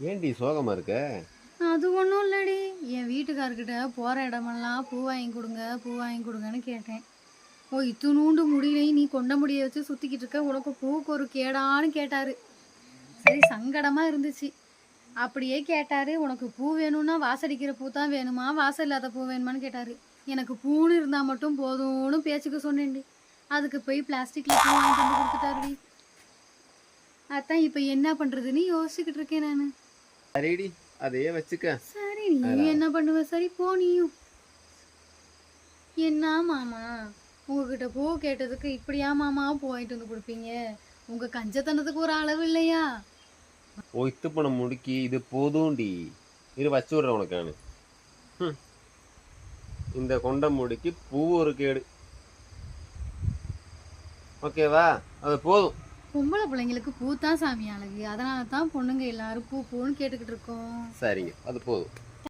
ஏன்டி சோகமா இருக்க? அது ஒன்றும் இல்லடி. என் வீட்டுக்காரர்கிட்ட போகிற இடமெல்லாம் பூ வாங்கி கொடுங்க பூ வாங்கி கொடுங்கன்னு கேட்டேன். ஓ இத்துணூண்டு முடியலையும் நீ கொண்ட முடிய வச்சு சுற்றிக்கிட்டு இருக்க, உனக்கு பூவுக்கு ஒரு கேடான்னு கேட்டார். சரி சங்கடமாக இருந்துச்சு. அப்படியே கேட்டார், உனக்கு பூ வேணும்னா வாசடிக்கிற பூ தான் வேணுமா வாசல் இல்லாத பூ வேணுமான்னு கேட்டார். எனக்கு பூன்னு இருந்தால் மட்டும் போதும்னு பேச்சுக்கு சொன்னேன்டி. அதுக்கு போய் பிளாஸ்டிக்கில் பூ வாங்கிட்டு வந்து கொடுத்துட்டாருடி. அதான் இப்போ என்ன பண்ணுறதுன்னு யோசிச்சுக்கிட்டு இருக்கேன் நான். சரிடி, அதையே வச்சுக்க. சரி நீ என்ன பண்ணுவ, சரி போ நீயும். என்ன மாமா, உங்ககிட்ட பூ கேட்டதுக்கு இப்படியா மாமா பூ வாங்கிட்டு வந்து கொடுப்பீங்க? உங்க கஞ்சத்தனத்துக்கு ஒரு அளவு இல்லையா? ஒய்த்து போன முடிக்கி இது போதும்டி. இரு வச்சு விடுறேன் உனக்கு நானு. இந்த கொண்ட முடிக்கு பூ ஒரு கேடு. ஓகேவா? அது போதும். பொம்பளை பிள்ளைங்களுக்கு பூ தான் சாமி அழகு. அதனால தான் பொண்ணுங்க எல்லாரும் பூ பூன்னு கேட்டுக்கிட்டு இருக்கோம். சரிங்க, அது போதும்.